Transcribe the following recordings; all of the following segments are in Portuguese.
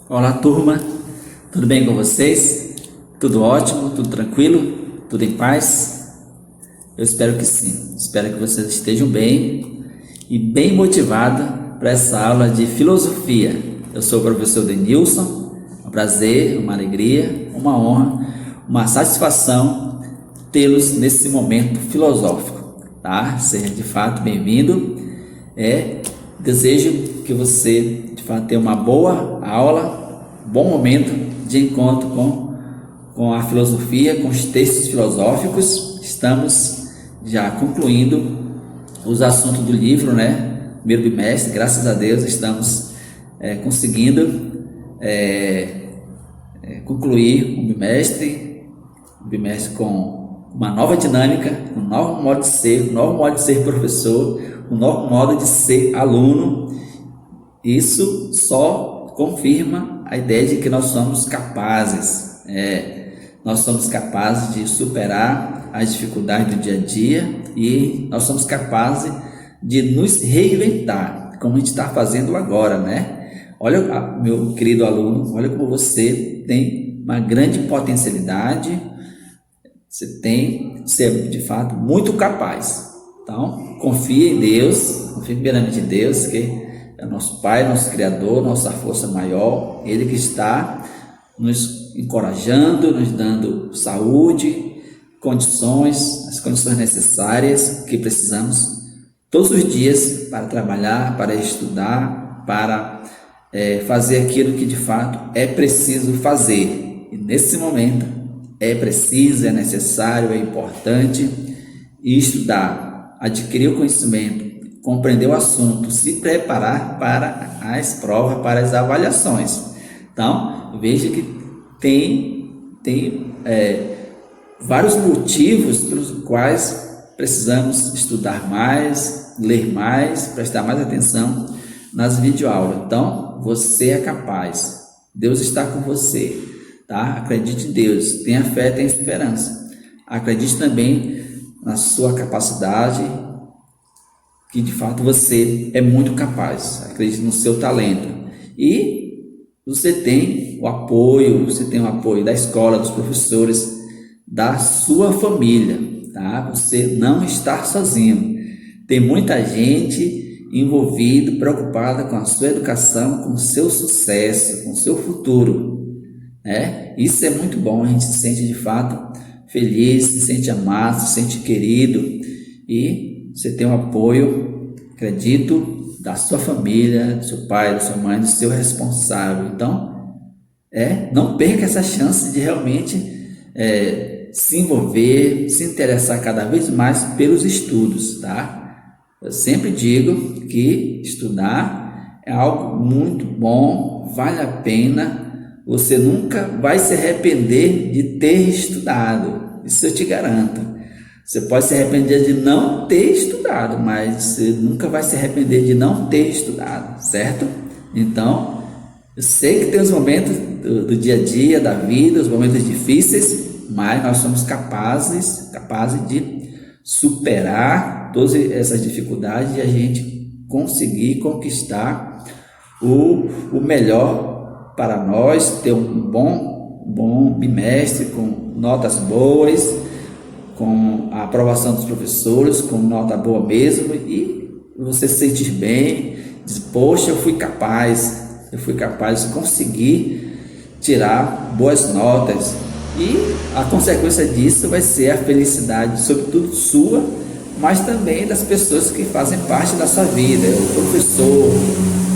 Olá, turma, tudo bem com vocês? Tudo ótimo? Tudo tranquilo? Tudo em paz? Eu espero que sim. Espero que vocês estejam bem e bem motivados para essa aula de filosofia. Eu sou o professor Denilson. É um prazer, uma alegria, uma honra, uma satisfação tê-los nesse momento filosófico, tá? Seja de fato bem-vindo. Desejo que você de fato tenha uma boa aula, bom momento de encontro com a filosofia, com os textos filosóficos. Estamos já concluindo os assuntos do livro, né? Primeiro bimestre, graças a Deus, estamos conseguindo concluir um bimestre com uma nova dinâmica, um novo modo de ser professor, um novo modo de ser aluno. Isso só confirma a ideia de que nós somos capazes, de superar as dificuldades do dia a dia e nós somos capazes de nos reinventar, como a gente está fazendo agora, né? Olha, meu querido aluno, olha como você tem uma grande potencialidade, você é de fato muito capaz. Então, confie em Deus, confie primeiramente em Deus, que é nosso Pai, nosso Criador, nossa força maior, Ele que está nos encorajando, nos dando saúde, as condições necessárias que precisamos todos os dias para trabalhar, para estudar, para fazer aquilo que de fato é preciso fazer. E nesse momento é preciso, é necessário, é importante estudar, adquirir o conhecimento, compreender o assunto, se preparar para as provas, para as avaliações. Então, veja que tem vários motivos pelos quais precisamos estudar mais, ler mais, prestar mais atenção nas videoaulas. Então, você é capaz, Deus está com você, tá? Acredite em Deus, tenha fé, tenha esperança. Acredite também na sua capacidade, que de fato você é muito capaz. Acredite no seu talento e você tem o apoio da escola, dos professores, da sua família, tá? Você não está sozinho. Tem muita gente envolvida, preocupada com a sua educação, com o seu sucesso, com o seu futuro, né? Isso é muito bom, a gente se sente de fato feliz, se sente amado, se sente querido e você tem o apoio, acredito, da sua família, do seu pai, da sua mãe, do seu responsável. Então, não perca essa chance de realmente se envolver, se interessar cada vez mais pelos estudos, tá? Eu sempre digo que estudar é algo muito bom, vale a pena. Você nunca vai se arrepender de ter estudado, isso eu te garanto. Você pode se arrepender de não ter estudado, mas você nunca vai se arrepender de não ter estudado, certo? Então, eu sei que tem os momentos do dia a dia, da vida, os momentos difíceis, mas nós somos capazes de superar todas essas dificuldades e a gente conseguir conquistar o melhor para nós, ter um bom bimestre com notas boas, com a aprovação dos professores, com nota boa mesmo, e você se sentir bem, diz, poxa, eu fui capaz de conseguir tirar boas notas, e a consequência disso vai ser a felicidade, sobretudo sua, mas também das pessoas que fazem parte da sua vida, o professor,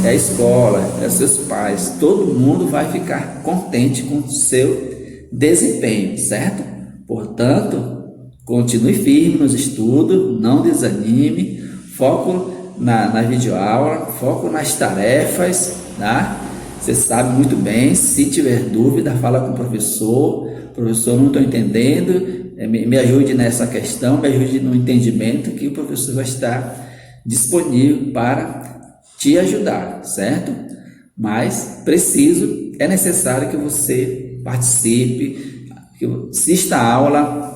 a escola, seus pais, todo mundo vai ficar contente com o seu desempenho, certo? Portanto, continue firme nos estudos, não desanime, foco na videoaula, foco nas tarefas, tá? Você sabe muito bem, se tiver dúvida, fala com o professor, não estou entendendo, me ajude nessa questão, me ajude no entendimento, que o professor vai estar disponível para te ajudar, certo? Mas é necessário que você participe, que assista a aula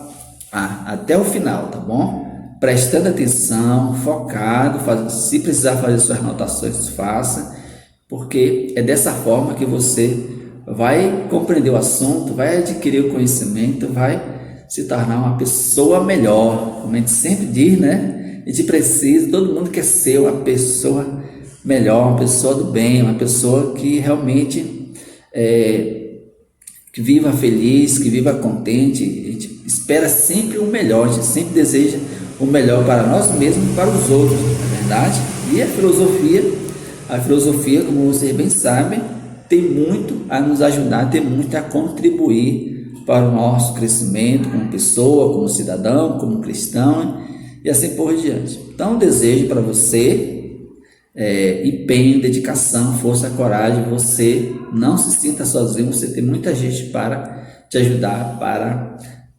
até o final, tá bom? Prestando atenção, focado, se precisar fazer suas anotações, faça. porque é dessa forma que você vai compreender o assunto, vai adquirir o conhecimento, vai se tornar uma pessoa melhor. Como a gente sempre diz, né? A gente precisa, todo mundo quer ser uma pessoa melhor, uma pessoa do bem, uma pessoa que realmente que viva feliz, que viva contente. A gente espera sempre o melhor, a gente sempre deseja o melhor para nós mesmos e para os outros, não é verdade? E a filosofia, como vocês bem sabem, tem muito a nos ajudar, tem muito a contribuir para o nosso crescimento como pessoa, como cidadão, como cristão e assim por diante. Então, desejo para você empenho, dedicação, força, coragem. Você não se sinta sozinho, você tem muita gente para te ajudar,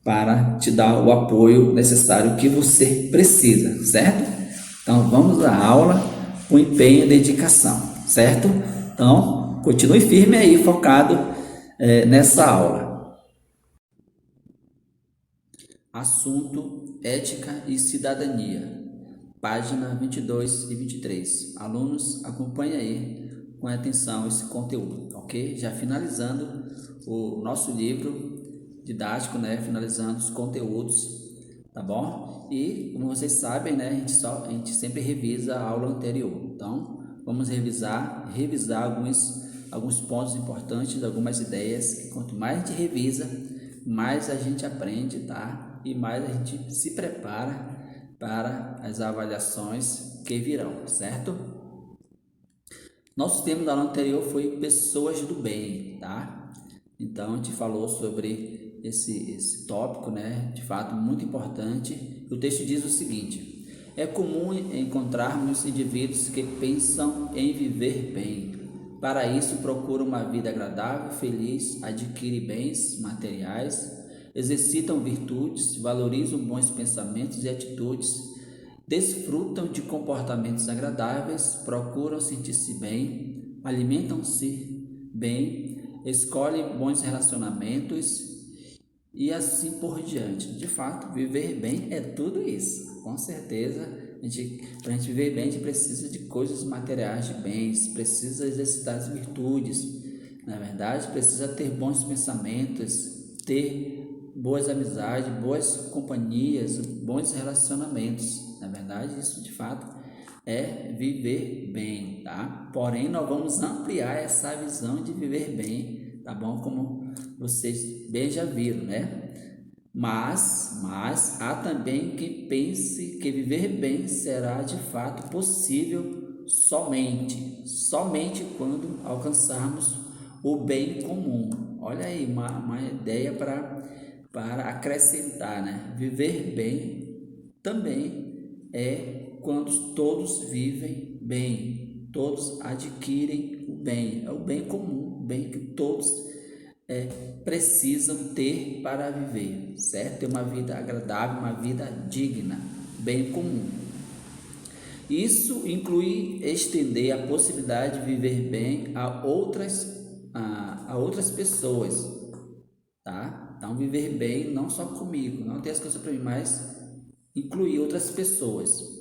para te dar o apoio necessário que você precisa, certo? Então vamos à aula com empenho e dedicação, certo? Então continue firme aí, focado nessa aula. Assunto: ética e cidadania. Página 22 e 23. Alunos, acompanhe aí com atenção esse conteúdo, ok? Já finalizando o nosso livro didático, né? Finalizando os conteúdos, tá bom? E como vocês sabem, né? A gente sempre revisa a aula anterior. Então, vamos revisar alguns pontos importantes, algumas ideias que quanto mais a gente revisa, mais a gente aprende, tá? E mais a gente se prepara para as avaliações que virão, certo? Nosso tema da aula anterior foi pessoas do bem, tá? Então a gente falou sobre esse tópico, né? De fato muito importante. O texto diz o seguinte: é comum encontrarmos indivíduos que pensam em viver bem. Para isso procuram uma vida agradável, feliz, adquirem bens materiais, exercitam virtudes, valorizam bons pensamentos e atitudes, desfrutam de comportamentos agradáveis, procuram sentir-se bem, alimentam-se bem, escolhem bons relacionamentos e assim por diante. De fato, viver bem é tudo isso. Com certeza, para a gente viver bem, a gente precisa de coisas materiais, de bens, precisa exercitar as virtudes. Na verdade, precisa ter bons pensamentos, ter boas amizades, boas companhias, bons relacionamentos. Na verdade, isso de fato é viver bem, tá? Porém, nós vamos ampliar essa visão de viver bem, tá bom? Como vocês bem já viram, né? Mas há também quem pense que viver bem será de fato possível somente quando alcançarmos o bem comum. Olha aí, uma ideia para acrescentar, né? Viver bem também é quando todos vivem bem, todos adquirem o bem, é o bem comum, o bem que todos precisam ter para viver, certo? Ter uma vida agradável, uma vida digna, bem comum. Isso inclui estender a possibilidade de viver bem a outras pessoas, tá? Então, viver bem não só comigo, não ter as coisas para mim, mas incluir outras pessoas,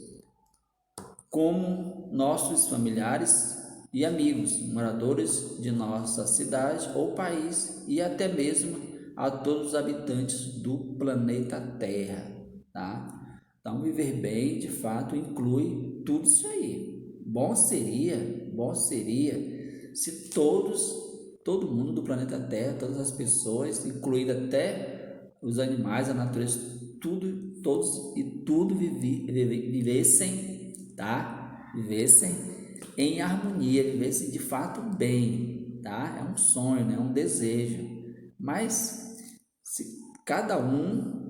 como nossos familiares e amigos, moradores de nossa cidade ou país e até mesmo a todos os habitantes do planeta Terra, tá? Então, viver bem, de fato, inclui tudo isso aí. Bom seria se todo mundo do planeta Terra, todas as pessoas, incluindo até os animais, a natureza, tudo vivessem, tá? Vivessem em harmonia, vivessem de fato bem, tá? É um sonho, né? É um desejo. Mas se cada um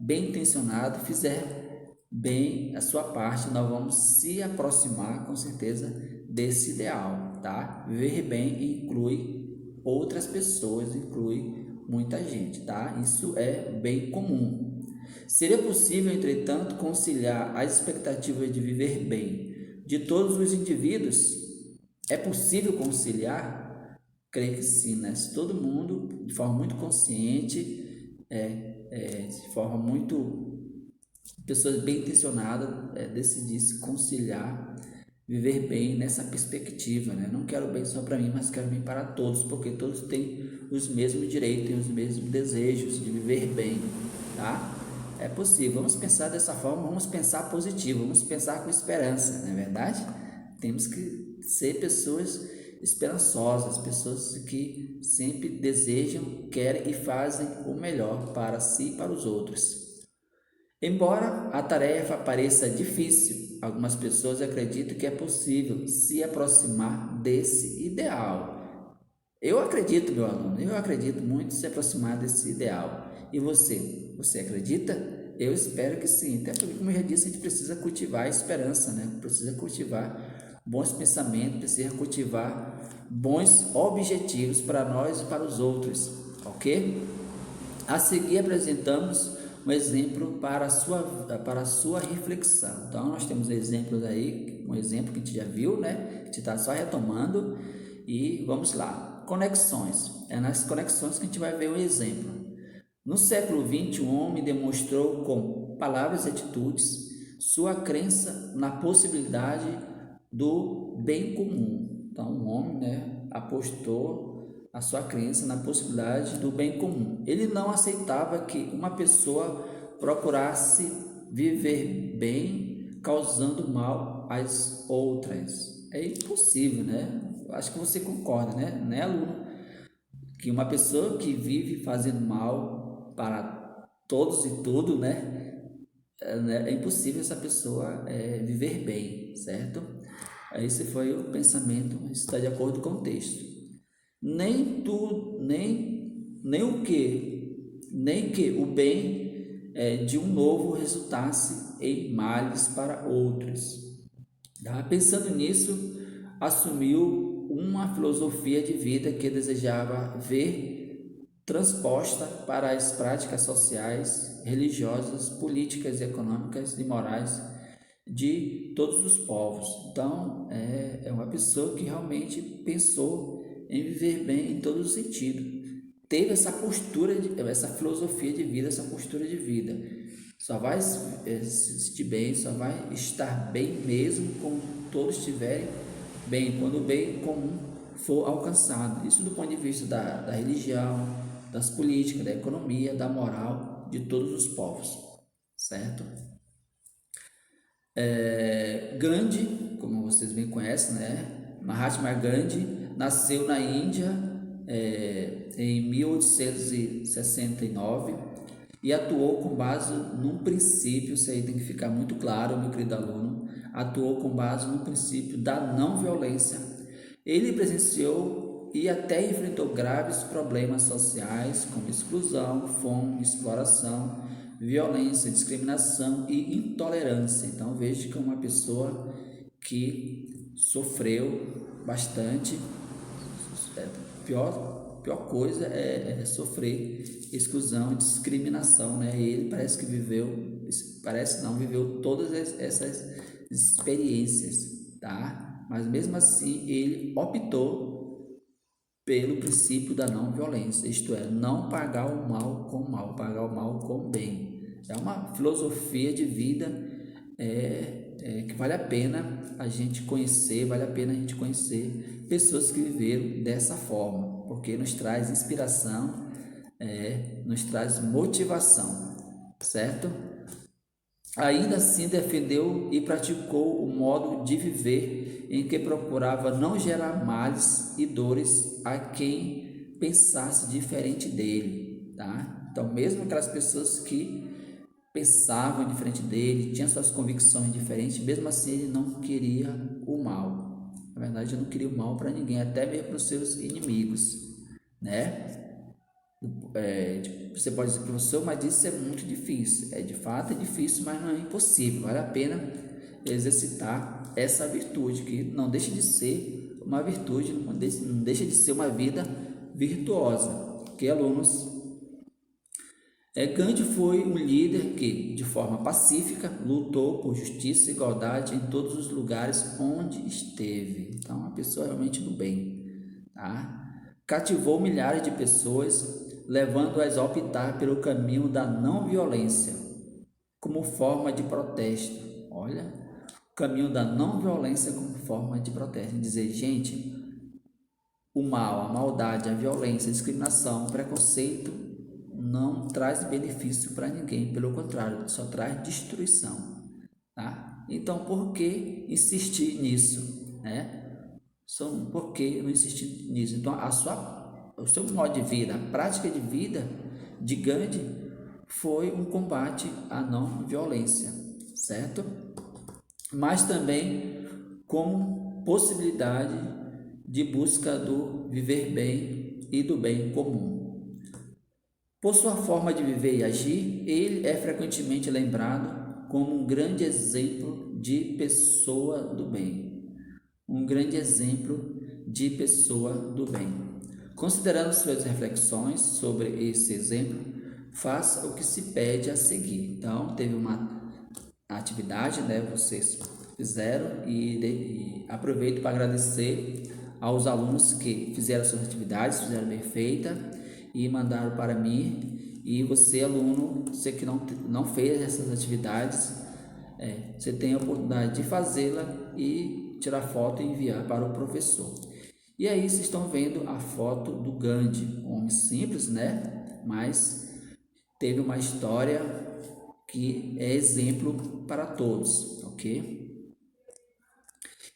bem intencionado fizer bem a sua parte, nós vamos se aproximar com certeza desse ideal, tá? Viver bem inclui outras pessoas, inclui muita gente, tá? Isso é bem comum. Seria possível, entretanto, conciliar as expectativas de viver bem de todos os indivíduos? É possível conciliar? Creio que sim, né? Se todo mundo, de forma muito consciente, de forma muito pessoas bem intencionadas decidissem conciliar viver bem nessa perspectiva, né? Não quero bem só para mim, mas quero bem para todos, porque todos têm os mesmos direitos, têm os mesmos desejos de viver bem, tá? É possível. Vamos pensar dessa forma, vamos pensar positivo, vamos pensar com esperança, não é verdade? Temos que ser pessoas esperançosas, pessoas que sempre desejam, querem e fazem o melhor para si e para os outros. Embora a tarefa pareça difícil, algumas pessoas acreditam que é possível se aproximar desse ideal. Eu acredito, meu aluno, eu acredito muito se aproximar desse ideal. E você? Você acredita? Eu espero que sim. Até porque, como eu já disse, a gente precisa cultivar a esperança, né? Precisa cultivar bons pensamentos, precisa cultivar bons objetivos para nós e para os outros, ok? A seguir apresentamos um exemplo para a sua reflexão. Então, nós temos exemplos aí, um exemplo que a gente já viu, né? A gente está só retomando e vamos lá. Conexões. É nas conexões que a gente vai ver o exemplo. No século XX, o homem demonstrou com palavras e atitudes sua crença na possibilidade do bem comum. Então, o homem, né, apostou a sua crença na possibilidade do bem comum. Ele não aceitava que uma pessoa procurasse viver bem, causando mal às outras. É impossível, né? Acho que você concorda, né, aluno? Que uma pessoa que vive fazendo mal para todos e tudo, né, é impossível essa pessoa viver bem, certo? Esse foi o pensamento, está de acordo com o texto. Nem tu, nem que o bem de um novo resultasse em males para outros. Tá? Pensando nisso, assumiu uma filosofia de vida que desejava ver transposta para as práticas sociais, religiosas, políticas, econômicas e morais de todos os povos. Então, é uma pessoa que realmente pensou em viver bem em todo o sentido. Teve essa postura, essa filosofia de vida, essa postura de vida. Só vai se sentir bem, só vai estar bem mesmo quando todos estiverem bem, quando o bem comum for alcançado. Isso do ponto de vista da religião, das políticas, da economia, da moral de todos os povos, certo? Gandhi, como vocês bem conhecem, né? Mahatma Gandhi nasceu na Índia em 1869 e atuou com base num princípio, isso aí tem que ficar muito claro, meu querido aluno, atuou com base no princípio da não violência. Ele presenciou e até enfrentou graves problemas sociais como exclusão, fome, exploração, violência, discriminação e intolerância. Então veja que é uma pessoa que sofreu bastante. Pior coisa é sofrer exclusão e discriminação, né? Ele parece que viveu todas essas experiências, tá? Mas mesmo assim ele optou pelo princípio da não violência, isto é, não pagar o mal com o mal, pagar o mal com o bem. É uma filosofia de vida que vale a pena a gente conhecer, vale a pena a gente conhecer pessoas que viveram dessa forma, porque nos traz inspiração, nos traz motivação, certo? Ainda assim defendeu e praticou o modo de viver em que procurava não gerar males e dores a quem pensasse diferente dele, tá? Então, mesmo aquelas pessoas que pensavam diferente dele, tinham suas convicções diferentes, mesmo assim ele não queria o mal. Na verdade, ele não queria o mal para ninguém, até mesmo para os seus inimigos, né? Você pode dizer, professor, mas isso é muito difícil. De fato é difícil, mas não é impossível. Vale a pena exercitar essa virtude, que não deixa de ser uma virtude, não deixa de ser uma vida virtuosa. Ok, alunos? Gandhi foi um líder que, de forma pacífica, lutou por justiça e igualdade em todos os lugares onde esteve. Então, uma pessoa realmente do bem, tá? Cativou milhares de pessoas, levando-as a optar pelo caminho da não violência como forma de protesto. Olha, caminho da não violência como forma de protesto. Dizer, gente, o mal, a maldade, a violência, a discriminação, o preconceito não traz benefício para ninguém, pelo contrário, só traz destruição, tá? Então, por que insistir nisso, né? Por que não insistir nisso? Então, o seu modo de vida, a prática de vida de Gandhi foi um combate à não violência, certo? Mas também como possibilidade de busca do viver bem e do bem comum. Por sua forma de viver e agir, ele é frequentemente lembrado como um grande exemplo de pessoa do bem. Um grande exemplo de pessoa do bem. Considerando suas reflexões sobre esse exemplo, faça o que se pede a seguir. Então, teve uma atividade, né? Vocês fizeram e aproveito para agradecer aos alunos que fizeram suas atividades, fizeram bem feita e mandaram para mim. E você, aluno, você que não fez essas atividades, você tem a oportunidade de fazê-la e tirar foto e enviar para o professor. E aí vocês estão vendo a foto do Gandhi, um homem simples, né? Mas teve uma história que é exemplo para todos, ok?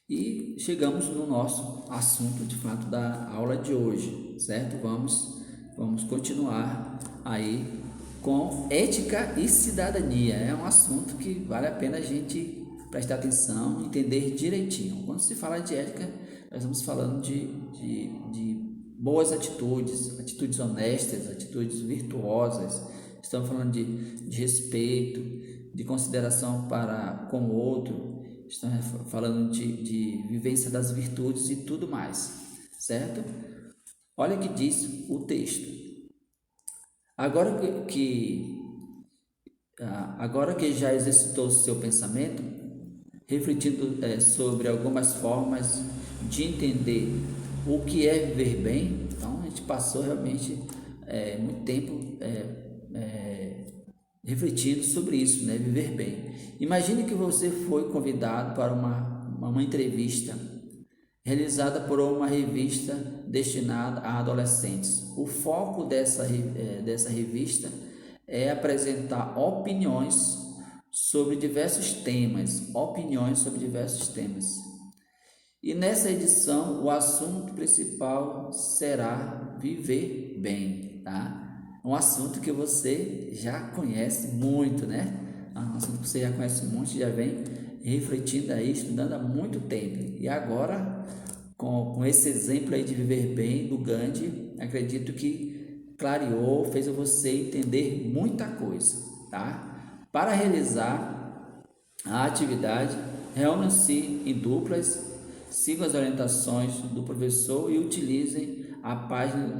E chegamos no nosso assunto de fato da aula de hoje, certo? Vamos continuar aí com ética e cidadania. É um assunto que vale a pena a gente prestar atenção, entender direitinho. Quando se fala de ética, nós estamos falando de boas atitudes, atitudes honestas, atitudes virtuosas. Estamos falando de respeito, de consideração para com o outro. Estamos falando de vivência das virtudes e tudo mais, certo? Olha o que diz o texto. Agora que já exercitou seu pensamento, refletindo sobre algumas formas de entender o que é viver bem, então a gente passou realmente muito tempo refletindo sobre isso, né? Viver bem. Imagine que você foi convidado para uma entrevista realizada por uma revista destinada a adolescentes. O foco dessa revista é apresentar opiniões sobre diversos temas, E nessa edição, o assunto principal será viver bem, tá? Um assunto que você já conhece muito, né? Um assunto que você já conhece muito, já vem refletindo aí, estudando há muito tempo. E agora, com esse exemplo aí de viver bem do Gandhi, acredito que clareou, fez você entender muita coisa, tá? Para realizar a atividade, reúnam-se em duplas, sigam as orientações do professor e utilizem a página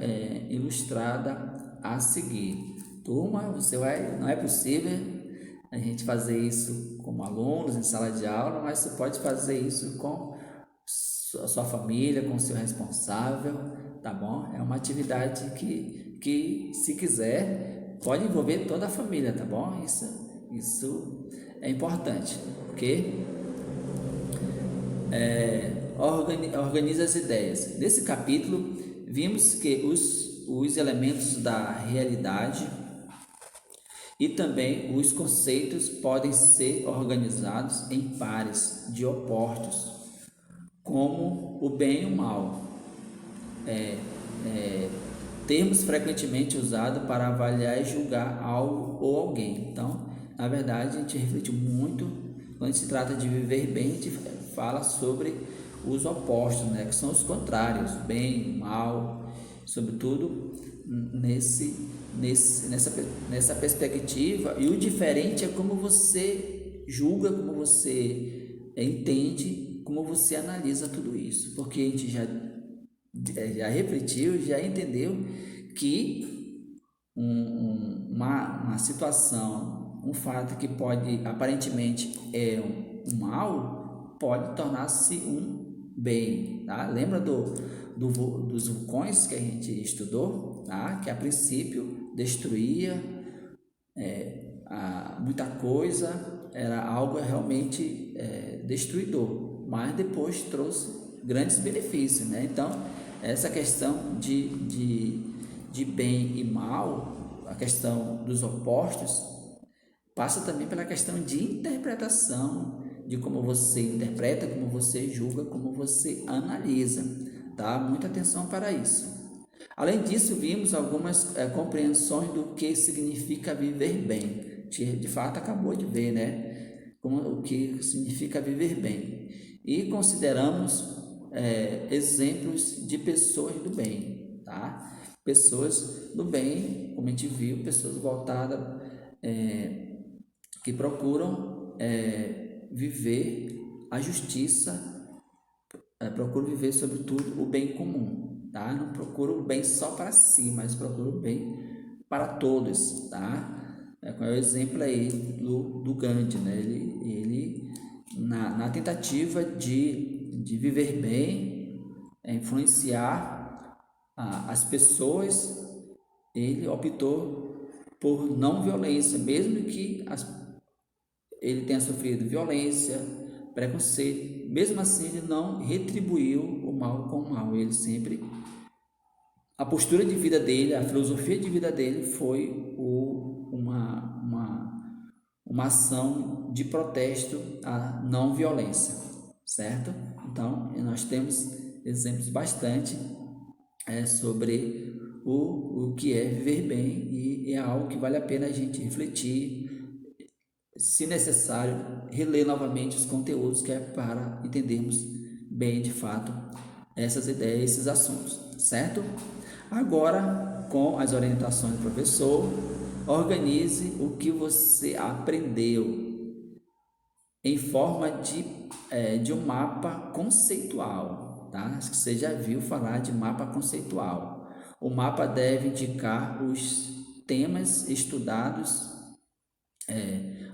ilustrada a seguir. Turma, não é possível a gente fazer isso como alunos em sala de aula, mas você pode fazer isso com a sua família, com o seu responsável, tá bom? É uma atividade que se quiser, pode envolver toda a família, tá bom? Isso é importante, ok? Organiza as ideias. Nesse capítulo, vimos que os elementos da realidade e também os conceitos podem ser organizados em pares de opostos, como o bem e o mal, termos frequentemente usados para avaliar e julgar algo ou alguém. Então, na verdade, a gente reflete muito quando se trata de viver bem, a gente fala sobre os opostos, né, que são os contrários, bem, mal, sobretudo nessa perspectiva. E o diferente é como você julga, como você entende, como você analisa tudo isso, porque a gente já refletiu, já entendeu que uma situação, um fato que pode aparentemente é um mal, pode tornar-se um bem, tá? Lembra dos vulcões que a gente estudou, tá? Que a princípio destruía muita coisa, era algo realmente destruidor, mas depois trouxe grandes benefícios, né? Então, essa questão de bem e mal, a questão dos opostos, passa também pela questão de interpretação, de como você interpreta, como você julga, como você analisa, tá? Muita atenção para isso. Além disso, vimos algumas compreensões do que significa viver bem. De fato, acabou de ver, né? O que significa viver bem. E consideramos exemplos de pessoas do bem, tá? Pessoas do bem, como a gente viu, pessoas voltadas, que procuram viver a justiça, procuram viver, sobretudo, o bem comum, tá? Não procuro o bem só para si, mas procuro o bem para todos, tá? Qual é o exemplo aí do Gandhi, né? Ele na tentativa de viver bem, influenciar as pessoas, ele optou por não violência, mesmo que ele tenha sofrido violência, preconceito, mesmo assim ele não retribuiu o mal com o mal. Ele sempre, a postura de vida dele, a filosofia de vida dele foi uma ação de protesto à não violência, certo? Então, nós temos exemplos bastante sobre o que é viver bem, e é algo que vale a pena a gente refletir, se necessário, reler novamente os conteúdos, que é para entendermos bem de fato essas ideias, esses assuntos, certo? Agora, com as orientações do professor, organize o que você aprendeu em forma de um mapa conceitual, tá? Acho que você já viu falar de mapa conceitual. O mapa deve indicar os temas estudados,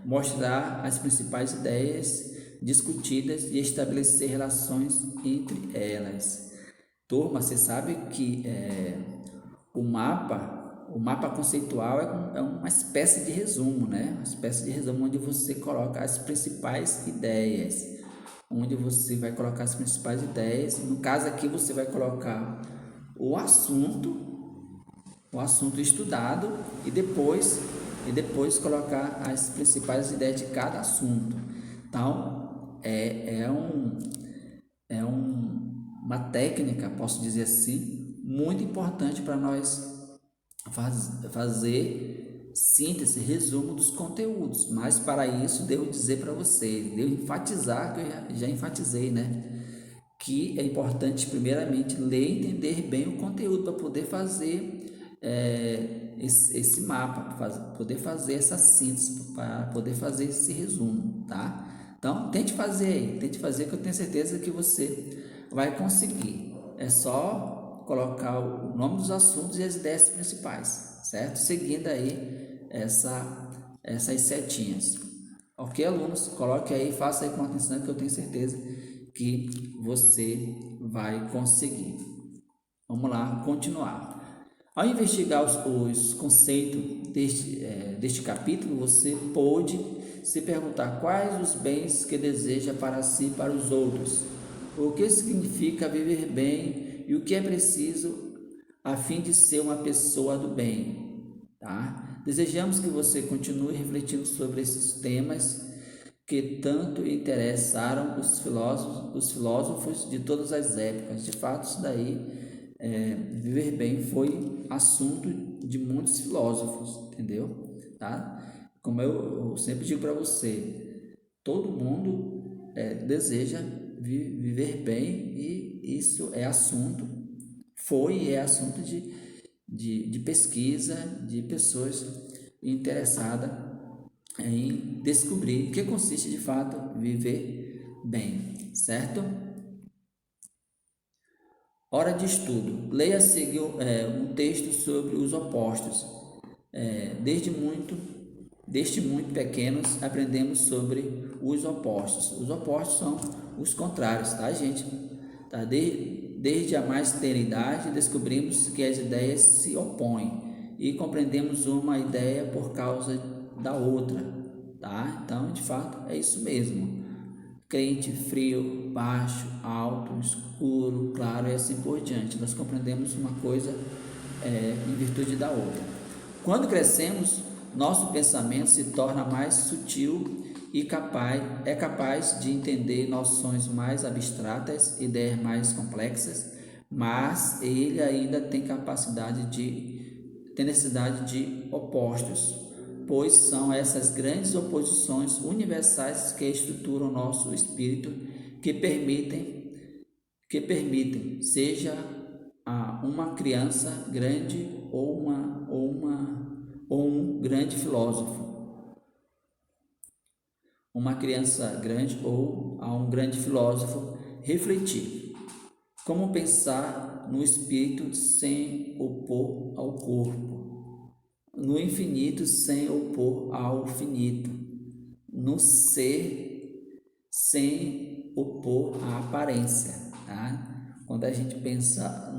mostrar as principais ideias discutidas e estabelecer relações entre elas. Turma, você sabe que o mapa conceitual é uma espécie de resumo, né? Uma espécie de resumo onde você coloca as principais ideias, No caso aqui você vai colocar o assunto estudado, e depois colocar as principais ideias de cada assunto. Então, uma técnica, posso dizer assim, muito importante para nós fazer síntese, resumo dos conteúdos. Mas para isso, devo dizer para vocês, devo enfatizar, que eu já enfatizei, né? Que é importante, primeiramente, ler e entender bem o conteúdo para poder fazer esse mapa, poder fazer essa síntese, para poder fazer esse resumo, tá? Então, tente fazer, que eu tenho certeza que você vai conseguir. É só colocar o nome dos assuntos e as ideias principais, certo? Seguindo aí essas setinhas. Ok, alunos? Coloque aí, faça aí com atenção, que eu tenho certeza que você vai conseguir. Vamos lá, continuar. Ao investigar os conceitos deste capítulo, você pode se perguntar quais os bens que deseja para si e para os outros, o que significa viver bem e o que é preciso a fim de ser uma pessoa do bem, tá? Desejamos que você continue refletindo sobre esses temas que tanto interessaram os filósofos de todas as épocas. De fato, isso daí, viver bem, foi assunto de muitos filósofos, entendeu? Tá? Como eu sempre digo para você, todo mundo deseja viver bem, e isso é assunto, é assunto de pesquisa, de pessoas interessadas em descobrir o que consiste de fato viver bem, certo? Hora de estudo. Leia a seguir um texto sobre os opostos. Desde muito pequenos aprendemos sobre os opostos. Os opostos são os contrários, tá, gente? Tá? Desde a mais tenra idade descobrimos que as ideias se opõem e compreendemos uma ideia por causa da outra, tá? Então, de fato, é isso mesmo. Quente, frio, baixo, alto, escuro, claro e assim por diante. Nós compreendemos uma coisa em virtude da outra. Quando crescemos, nosso pensamento se torna mais sutil e é capaz de entender noções mais abstratas, ideias mais complexas, mas ele ainda tem necessidade de opostos, pois são essas grandes oposições universais que estruturam nosso espírito, que permitem, seja uma criança grande ou um grande filósofo, uma criança grande ou a um grande filósofo refletir. Como pensar no espírito sem opor ao corpo, no infinito sem opor ao finito, no ser sem opor à aparência, tá? Quando a gente pensa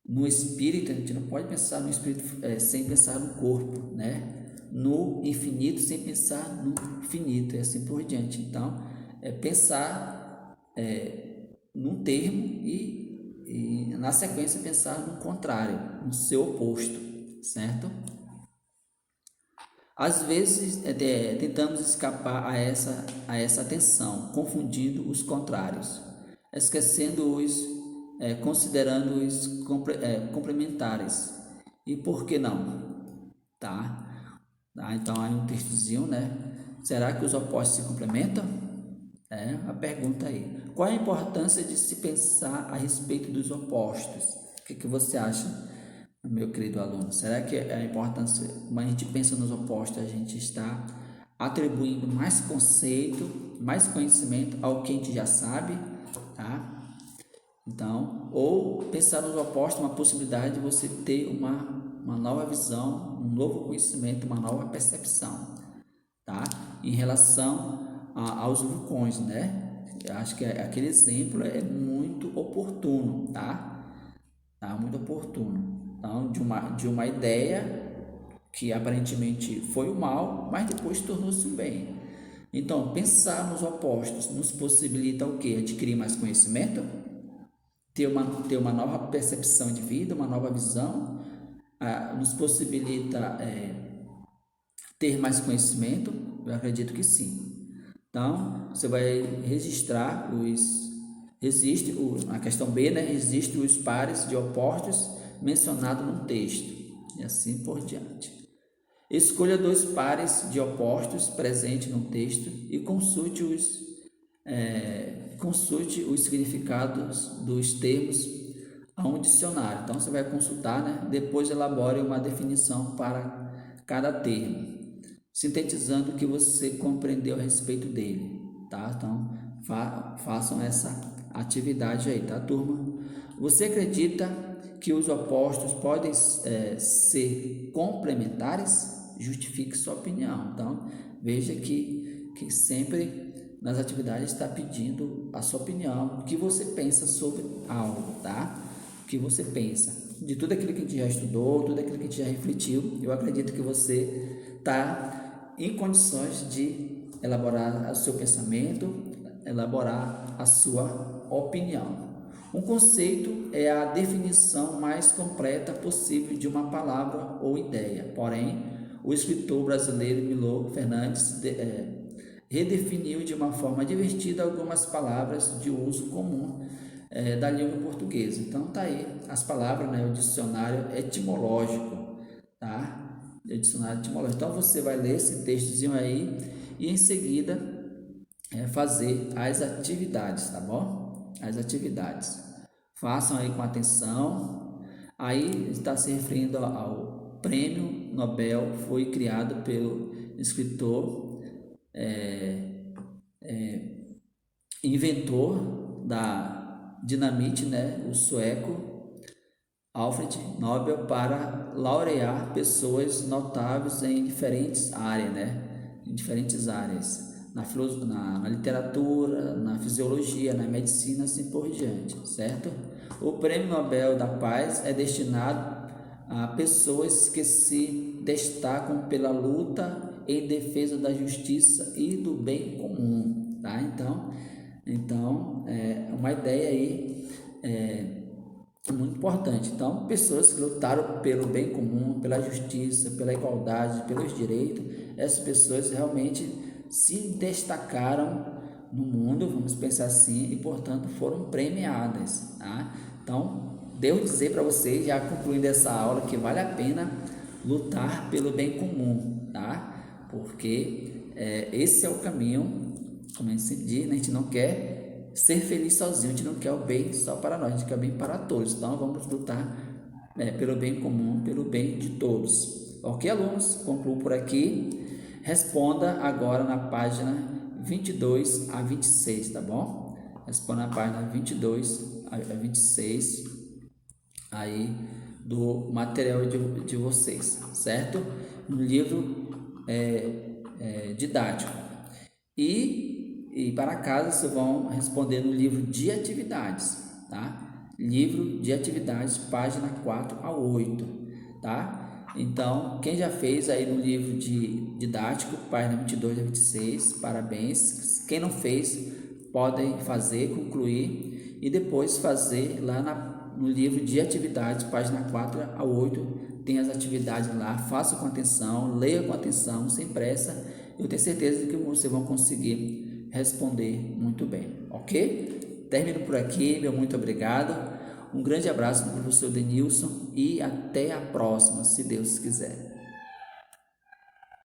no espírito, a gente não pode pensar no espírito sem pensar no corpo, né? No infinito sem pensar no finito e assim por diante. Então, pensar num termo e na sequência pensar no contrário, no seu oposto, certo? Às vezes tentamos escapar a essa tensão, confundindo os contrários, esquecendo-os, considerando-os complementares. E por que não? Então aí um textozinho, né? Será que os opostos se complementam? É a pergunta aí. Qual a importância de se pensar a respeito dos opostos? O que você acha, meu querido aluno? Será que a importância, quando a gente pensa nos opostos, a gente está atribuindo mais conceito, mais conhecimento ao que a gente já sabe, tá? Então, ou pensar nos opostos, uma possibilidade de você ter uma nova visão, um novo conhecimento, uma nova percepção, tá? Em relação aos vulcões, né? Eu acho que aquele exemplo é muito oportuno, tá? Muito oportuno. Então, de uma ideia que aparentemente foi o mal, mas depois tornou-se o bem. Então, pensar nos opostos nos possibilita o quê? Adquirir mais conhecimento, ter uma nova percepção de vida, uma nova visão, nos possibilita ter mais conhecimento? Eu acredito que sim. Então, você vai registrar na questão B, né? Existe os pares de opostos mencionados no texto, e assim por diante. Escolha dois pares de opostos presentes no texto e consulte os significados dos termos a um dicionário. Então, você vai consultar, né? Depois elabore uma definição para cada termo, sintetizando o que você compreendeu a respeito dele, tá? Então, façam essa atividade aí, tá, turma? Você acredita que os opostos podem ser complementares? Justifique sua opinião. Então, veja que sempre nas atividades está pedindo a sua opinião, o que você pensa sobre algo, tá? O que você pensa. De tudo aquilo que a gente já estudou, tudo aquilo que a gente já refletiu, eu acredito que você está em condições de elaborar o seu pensamento, elaborar a sua opinião. Um conceito é a definição mais completa possível de uma palavra ou ideia. Porém, o escritor brasileiro Milor Fernandes redefiniu de uma forma divertida algumas palavras de uso comum da língua portuguesa. Então, tá aí as palavras, né, o dicionário etimológico, tá? O dicionário etimológico. Então, você vai ler esse textozinho aí e em seguida fazer as atividades, tá bom? As atividades. Façam aí com atenção. Aí está se referindo ao Prêmio Nobel, foi criado pelo escritor, inventor da dinamite, né, o sueco Alfred Nobel, para laurear pessoas notáveis em diferentes áreas, né, na literatura, na fisiologia, na medicina, assim por diante, certo? O Prêmio Nobel da Paz é destinado a pessoas que se destacam pela luta em defesa da justiça e do bem comum, tá? Então é uma ideia aí muito importante. Então, pessoas que lutaram pelo bem comum, pela justiça, pela igualdade, pelos direitos, essas pessoas realmente se destacaram no mundo, vamos pensar assim, e portanto foram premiadas, tá? Então, devo dizer para vocês, já concluindo essa aula, que vale a pena lutar pelo bem comum, tá? Porque esse é o caminho, como a gente sempre diz, né? A gente não quer ser feliz sozinho, a gente não quer o bem só para nós, a gente quer o bem para todos. Então, vamos lutar pelo bem comum, pelo bem de todos. Ok, alunos? Concluo por aqui. Responda agora na página 22 a 26, tá bom? Responda na página 22 a 26 aí do material de vocês, certo? No livro didático. E para casa vocês vão responder no livro de atividades, tá? Livro de atividades, página 4 a 8, tá? Então, quem já fez aí no livro didático, página 22 a 26, parabéns. Quem não fez, podem fazer, concluir e depois fazer lá no livro de atividades, página 4 a 8, tem as atividades lá, faça com atenção, leia com atenção, sem pressa. Eu tenho certeza que vocês vão conseguir responder muito bem, ok? Termino por aqui, meu muito obrigado. Um grande abraço do professor Denilson e até a próxima, se Deus quiser.